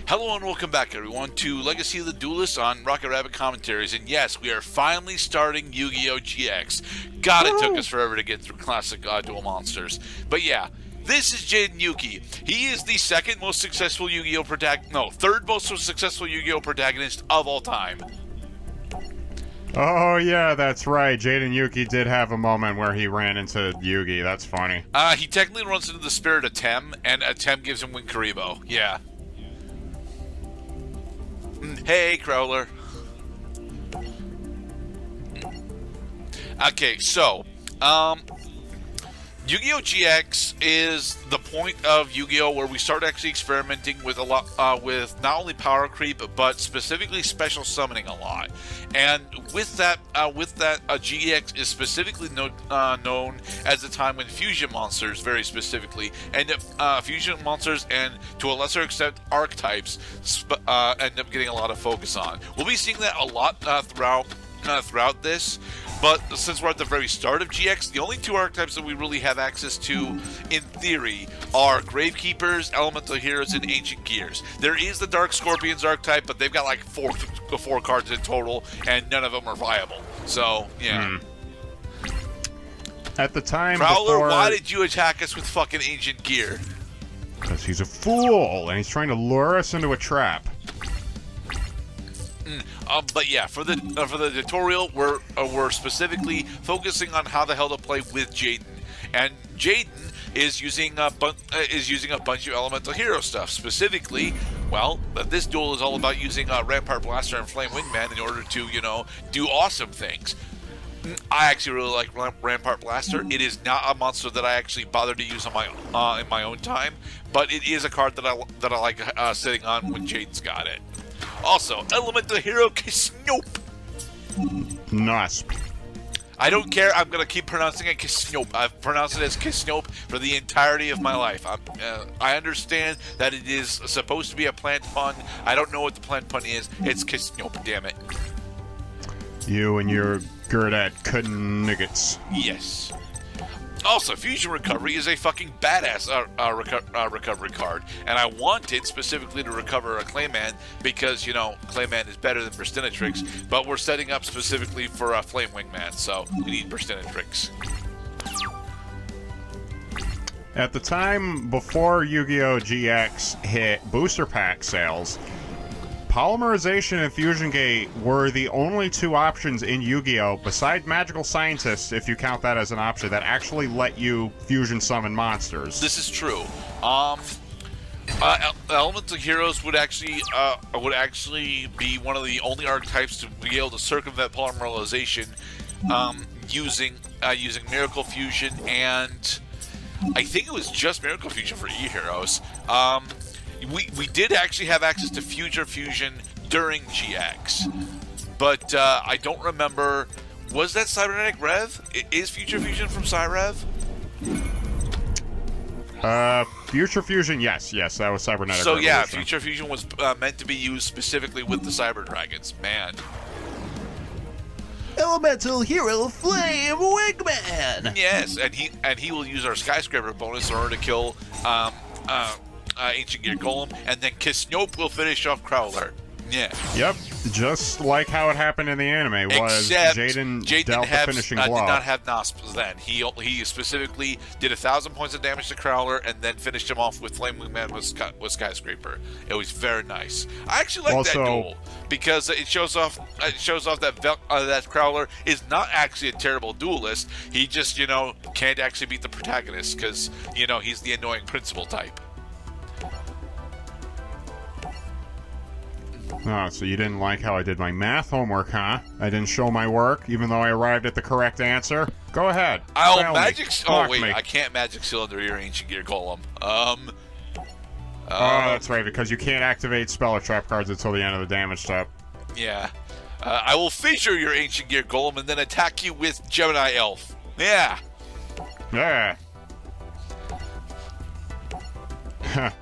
Hello and welcome back, everyone, to Legacy of the Duelist on Rocket Rabbit Commentaries. And yes, we are finally starting Yu-Gi-Oh! GX. God, it took us forever to get through classic Duel Monsters. But yeah, this is Jaden Yuki. He is the second most successful Yu-Gi-Oh! Third most successful Yu-Gi-Oh! Protagonist of all time. Oh, yeah, that's right. Jaden Yuki did have a moment where he ran into Yugi. That's funny. He technically runs into the spirit of Tem, and Tem gives him Winkaribo. Yeah. Hey, Crowler. Okay, so, Yu-Gi-Oh! GX is the point of Yu-Gi-Oh! Where we start actually experimenting with a lot, with not only power creep, but specifically special summoning a lot. And with that, GX is specifically known as the time when fusion monsters, very specifically, and fusion monsters and to a lesser extent archetypes end up getting a lot of focus on. We'll be seeing that a lot throughout this. But since we're at the very start of GX, the only two archetypes that we really have access to, in theory, are Gravekeepers, Elemental Heroes, and Ancient Gears. There is the Dark Scorpions archetype, but they've got like four cards in total, and none of them are viable. So, yeah. At the time Prowler, before... why did you attack us with fucking Ancient Gear? Because he's a fool, and he's trying to lure us into a trap. But yeah, for the tutorial, we're specifically focusing on how the hell to play with Jaden, and Jaden is using a bunch of Elemental Hero stuff. Specifically, well, this duel is all about using Rampart Blaster and Flame Wingman in order to do awesome things. I actually really like Rampart Blaster. It is not a monster that I actually bothered to use on in my own time, but it is a card that I like sitting on when Jaden's got it. Also, Elemental Hero Kisnope. Nasp. I don't care. I'm going to keep pronouncing it Kisnope. I've pronounced it as Kisnope for the entirety of my life. I understand that it is supposed to be a plant pun. I don't know what the plant pun is. It's Kisnope, damn it. You and your Gerdat Knuggets. Yes. Also, Fusion Recovery is a fucking badass recovery card, and I wanted specifically to recover a Clayman because, Clayman is better than Burstinatrix, but we're setting up specifically for a Flame Wingman, so we need Burstinatrix. At the time before Yu-Gi-Oh! GX hit booster pack sales, Polymerization and Fusion Gate were the only two options in Yu-Gi-Oh! Besides Magical Scientists, if you count that as an option, that actually let you fusion summon monsters. This is true. Elemental Heroes would actually be one of the only archetypes to be able to circumvent polymerization using Miracle Fusion, and I think it was just Miracle Fusion for E-Heroes. We did actually have access to Future Fusion during GX, but I don't remember. Was that Cybernetic Rev? Is Future Fusion from Cyrev? Future Fusion, yes, that was Cybernetic. So Revolution. yeah, Future Fusion was meant to be used specifically with the Cyber Dragons. Man. Elemental Hero Flame Wingman. Yes, and he will use our Skyscraper bonus in order to kill Ancient Gear Golem, and then Kisnope will finish off Crowler. Yeah. Yep, just like how it happened in the anime, was Jaden dealt the finishing blow. Did not have Nosps then. He specifically did 1,000 points of damage to Crowler, and then finished him off with Flame Wingman with Skyscraper. It was very nice. I actually like that duel because it shows off that Crowler is not actually a terrible duelist. He just can't actually beat the protagonist because he's the annoying principal type. Oh, so you didn't like how I did my math homework, huh? I didn't show my work, even though I arrived at the correct answer? Go ahead. I can't Magic Cylinder your Ancient Gear Golem. That's right, because you can't activate Spell or Trap cards until the end of the damage step. Yeah. I will feature your Ancient Gear Golem and then attack you with Gemini Elf. Yeah. Yeah.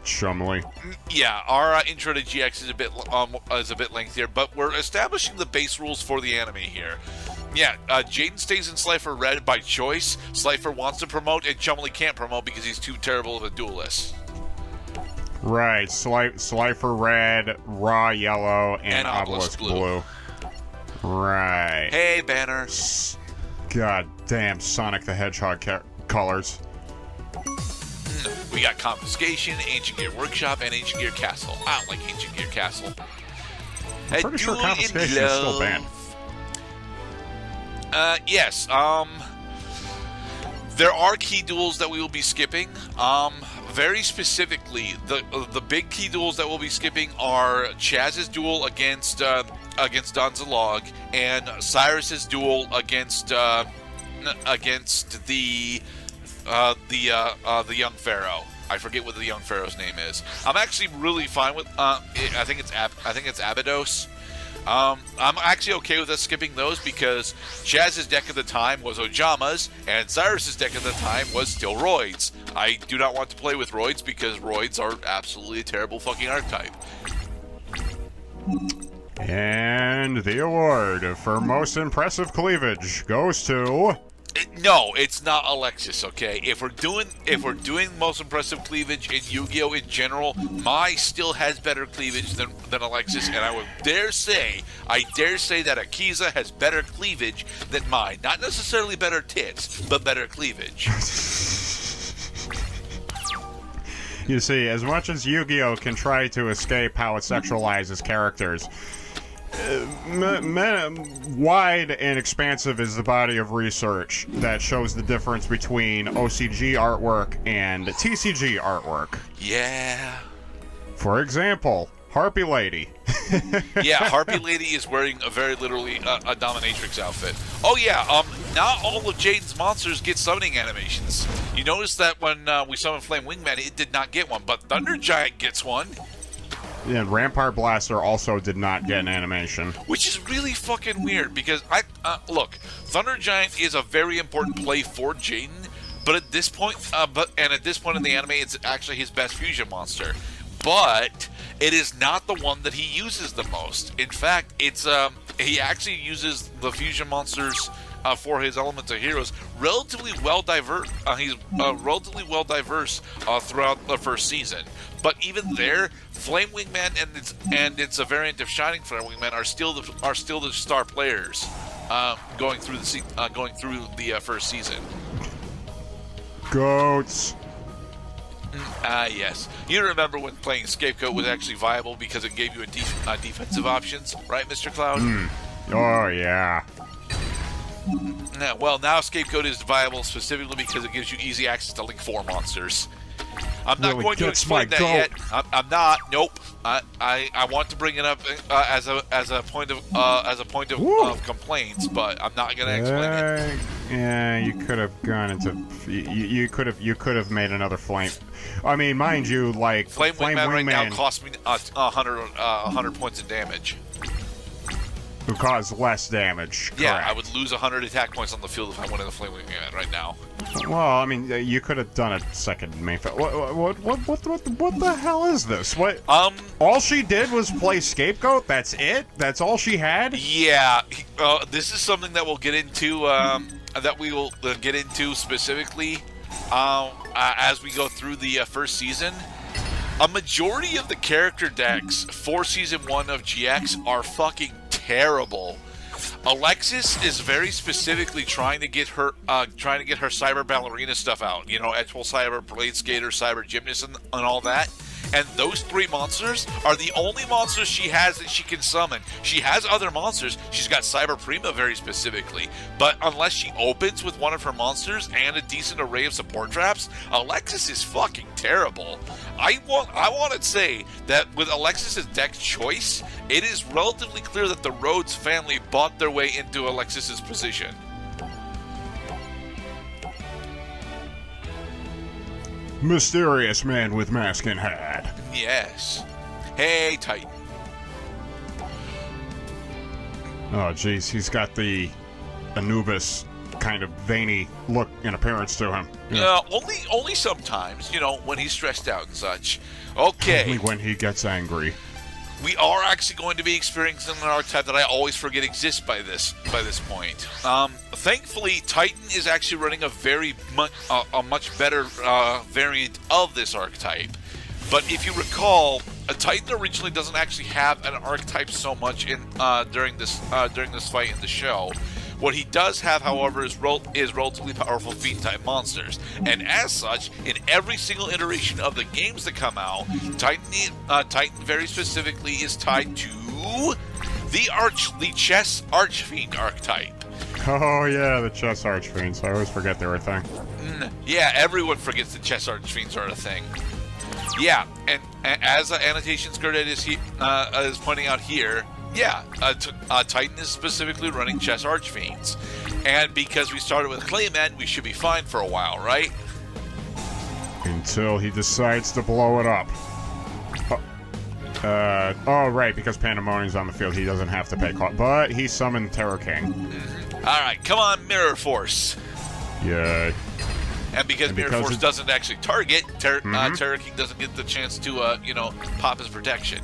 Chumley. Yeah, our intro to GX is a bit lengthier, but we're establishing the base rules for the anime here. Yeah, Jaden stays in Slifer Red by choice. Slifer wants to promote, and Chumley can't promote because he's too terrible of a duelist. Right, Slifer red, Raw yellow, and Obelisk blue. Right. Hey, Banner. God damn Sonic the Hedgehog colors. We got Confiscation, Ancient Gear Workshop, and Ancient Gear Castle. I don't like Ancient Gear Castle. I'm pretty sure Confiscation is still banned. Yes. There are key duels that we will be skipping. Very specifically, the big key duels that we'll be skipping are Chaz's duel against Donzalog and Cyrus's duel against the young pharaoh. I forget what the young pharaoh's name is. I'm actually really fine with. I think it's Abydos. I'm actually okay with us skipping those because Chaz's deck at the time was Ojamas and Cyrus's deck at the time was still Roids. I do not want to play with Roids because Roids are absolutely a terrible fucking archetype. And the award for most impressive cleavage goes to... No, it's not Alexis, okay? If we're doing most impressive cleavage in Yu-Gi-Oh! In general, Mai still has better cleavage than Alexis, and I dare say that Akiza has better cleavage than Mai. Not necessarily better tits, but better cleavage. You see, as much as Yu-Gi-Oh! Can try to escape how it sexualizes characters, wide and expansive is the body of research that shows the difference between OCG artwork and TCG artwork. Yeah. For example, Harpy Lady. Yeah, Harpy Lady is wearing very literally a dominatrix outfit. Oh yeah, not all of Jaden's monsters get summoning animations. You notice that when we summoned Flame Wingman, it did not get one, but Thunder Giant gets one. Yeah, and Rampart Blaster also did not get an animation. Which is really fucking weird, because look, Thunder Giant is a very important play for Jaden, but at this point, at this point in the anime, it's actually his best fusion monster. But it is not the one that he uses the most. In fact, it's he actually uses the fusion monsters for his Elemental Heroes relatively well diverse. He's relatively well diverse throughout the first season. But even there, Flame Wingman and its a variant of Shining Flame Wingman are still the star players going through the first season. Goats. Yes. You remember when playing Scapegoat was actually viable because it gave you defensive options, right, Mr. Cloud? Oh, yeah. Well, now Scapegoat is viable specifically because it gives you easy access to Link 4 monsters. I'm not really going to explain that yet. I'm not. Nope. I want to bring it up as a point of complaints, but I'm not going to explain it. Yeah, you could have gone into you could have made another flame. I mean, mind you, like Flame Wingman right now costs me 100 points of damage. Who cause less damage. Yeah, correct. I would lose 100 attack points on the field if I went in the Flame Wingman right now. Well, I mean, you could have done a second main phase. What the hell is this? What? All she did was play Scapegoat. That's it. That's all she had. Yeah, this is something that we'll get into. That we will get into specifically as we go through the first season. A majority of the character decks for Season 1 of GX are fucking terrible. Alexis is very specifically trying to get her Cyber Ballerina stuff out. You know, Edgewell Cyber, Blade Skater, Cyber Gymnast, and all that. And those three monsters are the only monsters she has that she can summon. She has other monsters. She's got Cyber Prima very specifically. But unless she opens with one of her monsters and a decent array of support traps, Alexis is fucking terrible. I want to say that with Alexis's deck choice, it is relatively clear that the Rhodes family bought their way into Alexis's position. Mysterious man with mask and hat. Yes. Hey, Titan. Oh, jeez, he's got the Anubis kind of veiny look and appearance to him. Yeah. Only sometimes, you know, when he's stressed out and such. Okay. Only when he gets angry. We are actually going to be experiencing an archetype that I always forget exists by this point. Thankfully, Titan is actually running a much better variant of this archetype. But if you recall, a Titan originally doesn't actually have an archetype so much in during this fight in the show. What he does have, however, is relatively powerful feat-type monsters. And as such, in every single iteration of the games that come out, Titan very specifically is tied to the chess Archfiend archetype. Oh yeah, the chess Archfiends. I always forget they were a thing. Yeah, everyone forgets the chess Archfiends are a thing. Yeah, and as Annotations Graded is pointing out here, yeah, Titan is specifically running chess Archfiends. And because we started with Clayman, we should be fine for a while, right? Until he decides to blow it up. Oh, right, because Pandemonium's on the field, he doesn't have to pay cost. But he summoned Terror King. Alright, come on, Mirror Force. Yeah. And because Mirror Force doesn't actually target, Terror King doesn't get the chance to, pop his protection.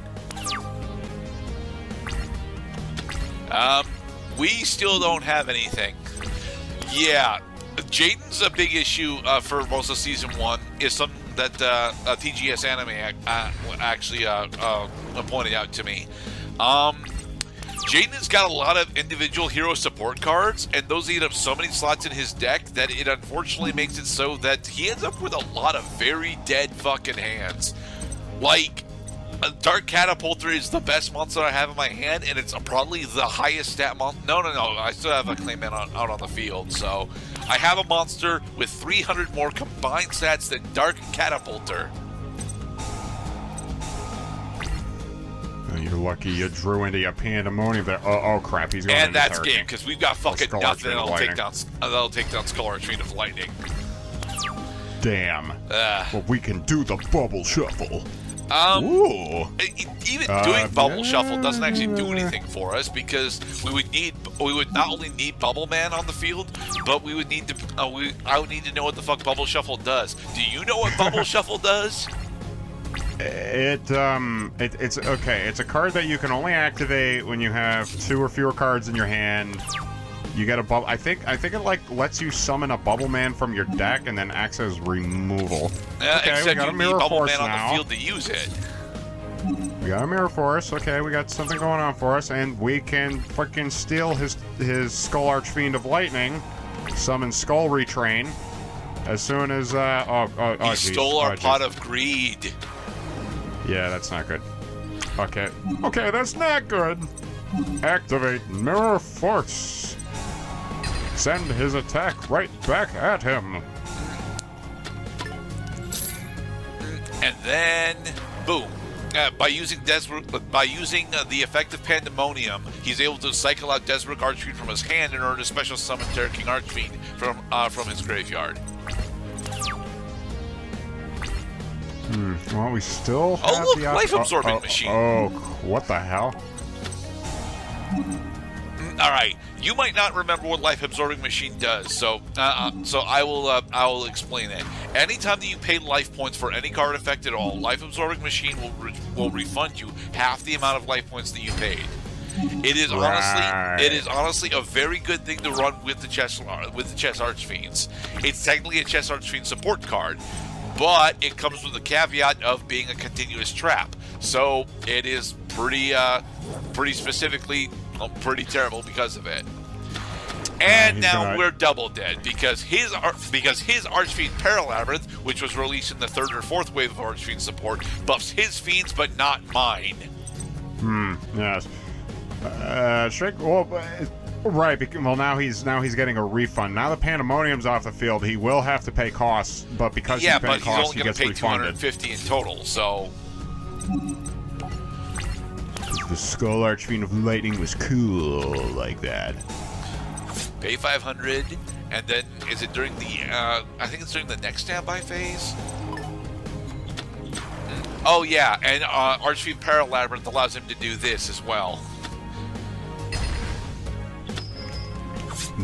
We still don't have anything. Yeah, Jaden's a big issue for most of Season 1 is something that TGS Anime actually pointed out to me. Jaden's got a lot of individual hero support cards, and those eat up so many slots in his deck that it unfortunately makes it so that he ends up with a lot of very dead fucking hands. Like, Dark Catapulter is the best monster I have in my hand, and it's probably the highest stat monster. No, I still have a Clayman out on the field, so I have a monster with 300 more combined stats than Dark Catapulter. You're lucky you drew into your Pandemonium there. Oh crap, he's going and into that's Terror game, King. because we've got fucking Skull nothing Archfiend that'll take down Skull Archfiend of Lightning. Damn. But we can do the bubble shuffle. Ooh. Even doing Bubble Shuffle doesn't actually do anything for us, because we would not only need Bubble Man on the field, but we would need to I would need to know what the fuck Bubble Shuffle does. Do you know what Bubble Shuffle does? It's okay. It's a card that you can only activate when you have 2 or fewer cards in your hand. You get a bubble. I think it like lets you summon a Bubble Man from your deck and then acts as removal. Okay, except we got you a Mirror need Bubble Force Man now. on the field to use it. We got a Mirror Force. Okay, we got something going on for us, and we can fucking steal his Skull Archfiend of Lightning, summon Skull Retrain, as soon as he stole our pot of greed. Yeah, that's not good. Okay, that's not good. Activate Mirror Force. Send his attack right back at him. And then, boom. By using the effective Pandemonium, he's able to cycle out Desperate Archfiend from his hand in order to special summon Terror King Archfiend from his graveyard. Well, we still have look, Life Absorbing Machine. Oh, what the hell? All right, you might not remember what Life Absorbing Machine does, so I will explain it. Anytime that you pay life points for any card effect at all, Life Absorbing Machine will refund you half the amount of life points that you paid. It is honestly a very good thing to run with the chess Archfiends. It's technically a chess Archfiend support card, but it comes with the caveat of being a continuous trap. So it is pretty specifically pretty terrible because of it. And now we're double dead because his Archfiend Paralabyrinth, which was released in the 3rd or 4th wave of Archfiend support, buffs his fiends but not mine. Yes. Right. Well, now he's getting a refund. Now the Pandemonium's off the field. He will have to pay costs, but because he's paying costs, he gets refunded. He's only going to pay $250 in total. So the Skull Archfiend of Lightning was cool like that. Pay $500, and then is it during the? I think it's during the next standby phase. Oh yeah, and Archfiend Paralabyrinth allows him to do this as well.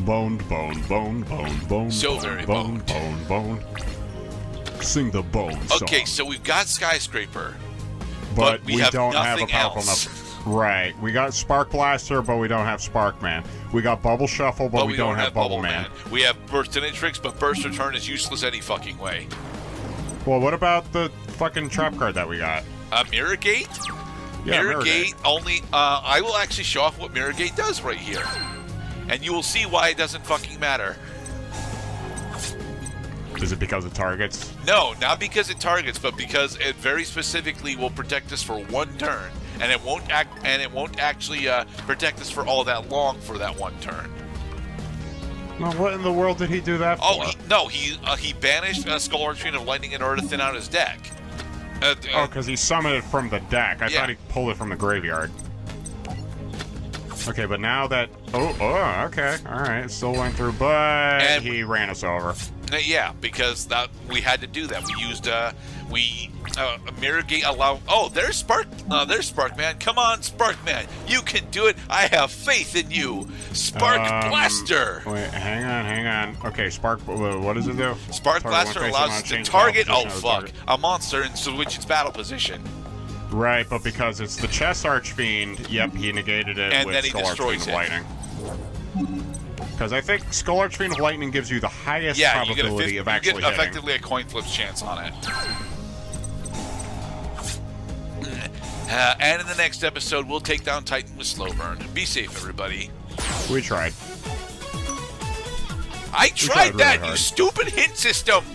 Bone. So very boned. Bone. Sing the bone song. Okay, so we've got Skyscraper, but we have don't have a nothing powerful else. enough. Right. We got Spark Blaster, but we don't have Spark Man. We got Bubble Shuffle, but we don't have Bubble Man. We have Burst Tricks, but Burst Return is useless any fucking way. Well, what about the fucking trap card that we got? Mirror Gate? Yeah, Mirror Gate only... I will actually show off what Mirror Gate does right here. And you will see why it doesn't fucking matter. Is it because it targets? No, not because it targets, but because it very specifically will protect us for one turn, and it won't actually protect us for all that long for that one turn. Well, what in the world did he do that for? Oh, he banished Skull Archfiend of Lightning in order to thin out his deck. Because he summoned it from the deck. I thought he pulled it from the graveyard. Okay, but now that... Oh, okay. All right, it still went through, but he ran us over. Yeah, because we had to do that. We used... Mirror Gate allow... Oh, there's Sparkman. Come on, Sparkman. You can do it. I have faith in you. Spark Blaster. Wait, hang on. Okay, what does it do? Spark Blaster allows us to target... Oh, fuck. A monster and switch its battle position. Right, but because it's the Chess Archfiend, yep, he negated it and with then he Skull destroys Archfiend of Lightning. Because I think Skull Archfiend of Lightning gives you the highest probability of actually hitting. You get effectively a coin flip chance on it. And in the next episode, we'll take down Titan with Slow Burn. Be safe, everybody. We tried. I tried that, really you stupid hint system!